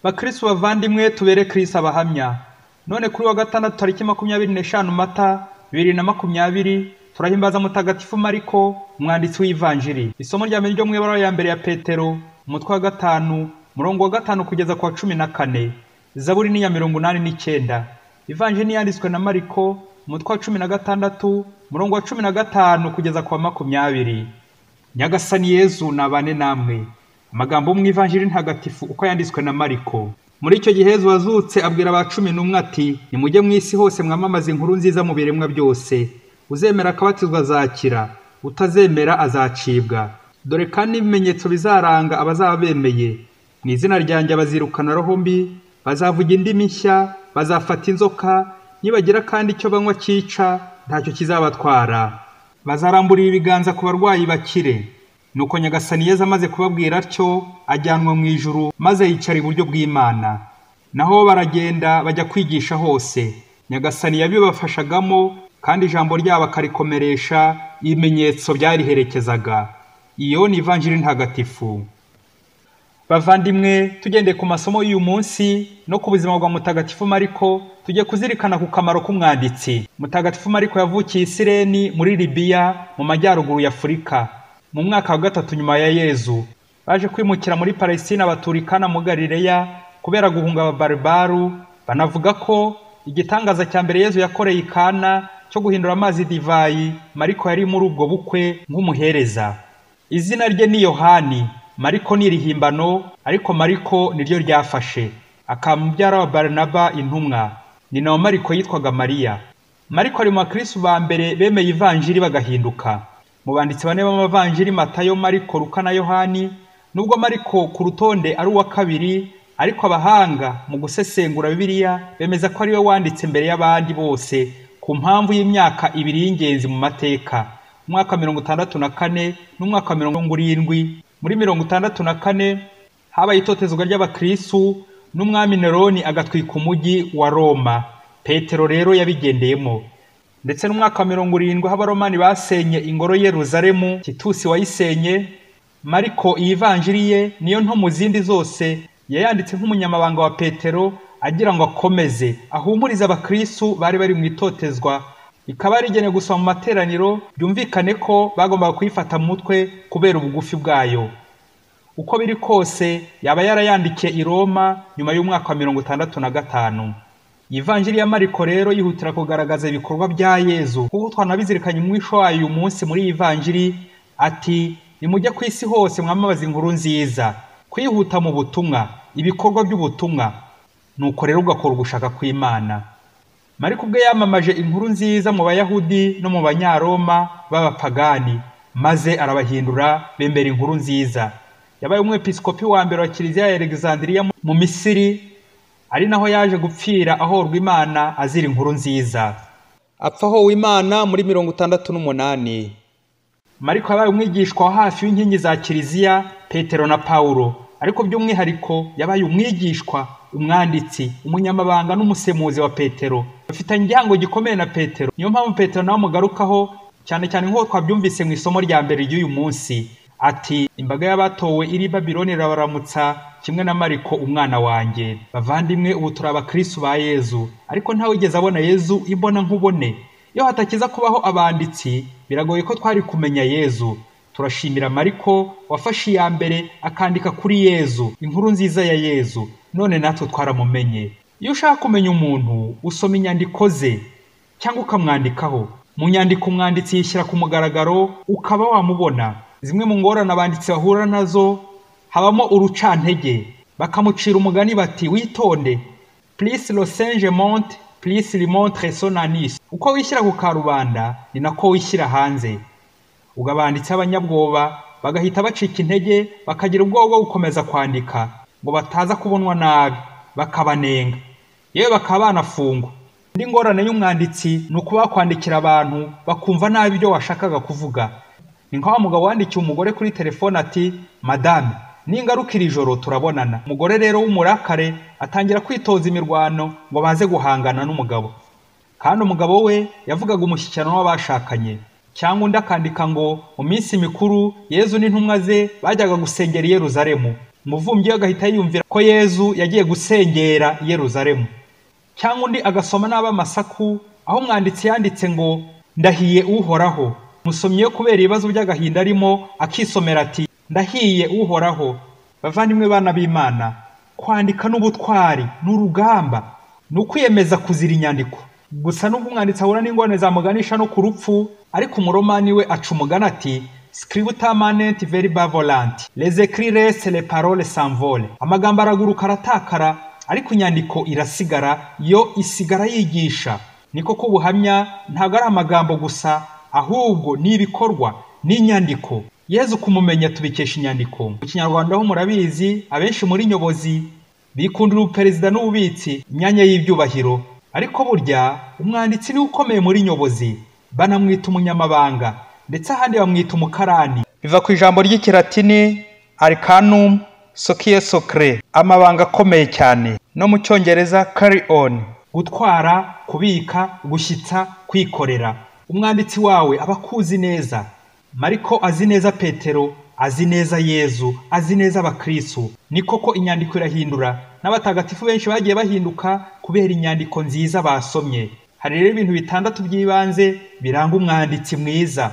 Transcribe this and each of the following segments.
Bakristo bavandimwe tubere Kristo abahamya. None kuri wa gatandatu tariki 25 Mata 2020 turahimbaza mutagatifu Mariko umwanditsi w'ivanjiri. Isomo rya mbere ryo mu ibara ya mbere ya Petero umutwe wa 5 murongo wa 5 kugeza kwa 14. Zaburi ni ya 89. Ivanjiri yanditswe na Mariko umutwe wa 16 murongo wa 15 kugeza kwa 20. Nyagasani Yezu nabane namwe. Amagambo mu ivanjiri ntagatifu uko yanditswe na Mariko. Muri icyo gihe Yezu wazutse abwira aba 11 ati, nimujye mu isi hose mwamamaza inkuru nziza mu biremwa byose. Uzemera akabatizwa azakira, utazemera azacibwa. Dore kandi ibimenyetso bizaranga abazaba bemeye. Mu izina ryanjye bazirukana roho mbi, bazavuga indimi nshya, bazafata inzoka, nibagira kandi icyo banywa cyica ntacyo kizabatwara. Bazaramburira ibiganza ku barwayi bakire. Nuko Nyagasani Yezu amaze kubabwira atyo ajyanwa mu ijuru maze yicara iburyo bw'Imana. Naho baragenda bajya kwigisha hose. Nyagasani yabibafashagamo kandi ijambo ryabo akarikomeresha ibimenyetso byariherekezaga. Iyo ni ivanjiri ntagatifu. Bavandimwe, tugende ku masomo y'uyu munsi no ku buzima bwa mutagatifu Mariko, tujye kuzirikana ku kamaro k'umwanditsi. Mutagatifu Mariko yavukiye i Sireni muri Libiya mu majyaruguru ya Afurika mu mwaka wa 3 nyuma ya Yezu. Baje kwimukira muri Palestina baturikana mu Galileya kubera guhunga ababarbaru. Banavuga ko igitangaza cya mbere Yezu yakoreye i Kana cyo guhindura amazi divayi, Mariko yari muri ubwo bukwe nk'umuhereza. Izina rye ni Yohani. Mariko ni irihimbano, ariko Mariko niryo ryafashe. Akamubyara wa Barnaba intumwa. Ni nawe Mariko yitwaga Mariya. Mariko ari mu bakristo ba mbere bemeye ivanjiri bagahinduka. Mu banditsi bane b'amavanjiri Matayo, Mariko, Luka na Yohani, nubwo Mariko ku rutonde ari uwa kabiri, ariko abahanga mu gusesengura Bibiliya bemeza ko ari we wanditse mbere y'abandi bose ku mpamvu y'imyaka 2 y'ingenzi mu mateka, umwaka 64 n'umwaka 70. Muri 64 habaye itotezwa ry'abakristo n'umwami Neroni agatwika umujyi wa Roma. Petero rero yabigendeyemo. Ndetse n'umwaka 70 h'abaromani basenye ingoro Yerusalemu, Titusi wayisenye. Mariko iyi vanjiri ye niyo nto mu zindi zose yayanditse nk'umunyamabanga wa Petero agira ngo akomeze ahumuriza abakristo bari mu itotezwa. Ikaba rigenewe gusoma mu materaniro, byumvikane ko bagombaga kuyifata mu mutwe kubera ubugufi bwayo. Uko biri kose yaba yarayandikiye i Roma nyuma y'umwaka wa 65. Ivanjiri ya Mariko rero yihutira kugaragaza ibikorwa bya Yezu, kuko twanabizirikanye umwisho wayo uyu munsi muri ivanjiri ati, nimujye ku isi hose mwamamaza inkuru nziza. Kwihuta mu butumwa, ibikorwa by'ubutumwa, nuko rero ugakora ugushaka kw'Imana. Mariko ubwe yamamaje inkuru nziza mu Bayahudi no mu Banyaroma b'abapagani, maze arabahindura bembera inkuru nziza. Yabaye umwepiskopi wa mbere wa Kiliziya ya Alexandria mu Misiri, ari naho yaje gupfira ahorwa Imana azira inkuru nziza. Apfaho w'Imana muri 68. Mariko yabaye umwigishwa wa hafi w'inkingi za Kiliziya, Petero na Paulo, ariko by'umwihariko yabaye umwigishwa, umwanditsi, umunyamabanga n'umusemuzi wa Petero. Bafitanye igihango gikomeye na Petero. Niyo mpamvu Petero nawe mugarukaho cyane nk'uko twabyumvise mu isomo rya mbere ry'uyu munsi. Ati, imbaga y'abatowe iri Babiloni irabaramutsa kimwe na Mariko umwana wanjye. Bavandimwe, ubu turi abakristo ba Yezu, ariko ntawe wigeze abona Yezu imbona nkubone. Iyo hatakiza kubaho abanditsi, biragoye ko twari kumenya Yezu. Turashimira Mariko wafashe iya mbere akandika kuri Yezu, inkuru nziza ya Yezu. None natwe twaramumenye. Iyo ushaka kumenya umuntu, usoma inyandiko ze cyangwa ukamwandikaho. Mu nyandiko umwanditsi yishyira ku mugaragaro ukaba wamubona. Zimwe mu ngorane abanditsi bahura nazo habamo urucantege. Bakamucira umugani bati, witonde, plus le singe monte, plus il montre son anis. Uko wishyira ku karubanda ni nako wishyira hanze. Ugabanditse abanyabwoba bagahita bacika intege, bakagira ubwoba bwo gukomeza kwandika ngo bataza kubonwa nabi, bakabanenga, yewe bakaba banafungwa. Indi ngorane y'umwanditsi ni ukuba kwandikira abantu bakumva nabi ibyo washakaga kuvuga. Ni nka wa mugabo wandikiye umugore kuri telefone ati, madame, ningarukira ijoro turabonana. Umugore rero w'umurakare atangira kwitoza imirwano ngo baze guhangana n'umugabo, kandi umugabo we yavugaga umushyikirano w'abashakanye. Cyangwa undi akandika ngo mu minsi mikuru Yezu n'intumwa ze bajyaga gusengera i Yerusalemu. umuvumbyi agahita yiyumvira ko Yezu yagiye gusengera i Yerusalemu. Cyangwa undi agasoma n'ab'amasaku aho umwanditsi yanditse ngo ndahiye Uhoraho. Musomyi yo kubera ibibazo by'agahinda arimo akisomera ati ndahiye Uhoraho. Bavandimwe bana b'Imana, kwandika n'ubutwari n'urugamba n'ukwiyemeza kuzira inyandiko. Gusa nubwo umwanditsi ahura n'ingorane zamuganisha no ku rupfu, ariko umuromani we aca umugani ati scributa manent verba volant, les écrits restent, les paroles s'envolent. Amagambo araguruka aratakara, ariko inyandiko irasigara, yo isigara yigisha. Niko ko ubuhamya ntabwo ari amagambo gusa, ahubwo ni ibikorwa n'inyandiko. Yezu kumumenya tubikesha inyandiko. Mu Kinyarwanda ho murabizi, abenshi muri nyobozi bikundira ubuperezida n'ububitsi, imyanya y'ibyubahiro, ariko burya umwanditsi ni ukomeye muri nyobozi. Banamwita umunyamabanga, ndetse ahandi bamwita umukarani. Biva ku ijambo ry'ikilatini arcanum socie socre, amabanga akomeye cyane. No mu Cyongereza carry on, gutwara, kubika, gushyitsa, kwikorera. Umwanditsi wawe aba akuzi neza. Mariko azi neza Petero, azi neza Yezu, azi neza abakristo. Ni koko inyandiko irahindura, n'abatagatifu benshi bagiye bahinduka kubera inyandiko nziza basomye. Hari rero ibintu bitandatu by'ibanze biranga umwanditsi mwiza: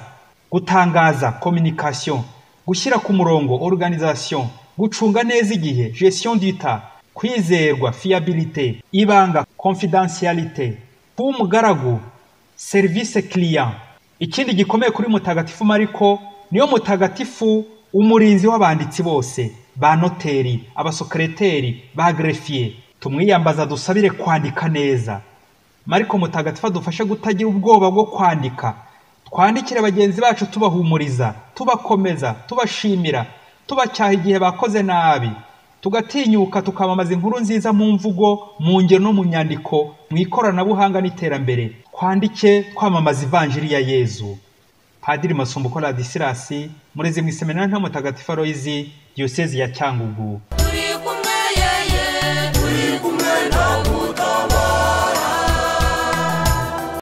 gutangaza communication, gushyira ku murongo organisation, gucunga neza igihe gestion du temps, kwizerwa fiabilité, ibanga confidentialité, kuba umugaragu service client. Ikindi gikomeye kuri mutagatifu Mariko niyo mutagatifu umurinzi w'abanditsi bose, ba noteri, abasekreteri, ba greffier. Tumwiyambaza dusabire kwandika neza. Mariko mutagatifu adufasha kutagira ubwoba bwo kwandika. Twandikire bagenzi bacu tubahumuriza, tubakomeza, tubashimira, tubacyaha igihe bakoze nabi. Tugatinyuka tukamamaza inkuru nziza mu mvugo, mu ngero no mu nyandiko, mu ikoranabuhanga n'iterambere. Twandike twamamaza ivanjiri ya Yezu. Padiri Masumbuko Ladislas, murezi mu Seminari nta Mutagatifu Aloyizi, Diyosezi ya Cyangugu.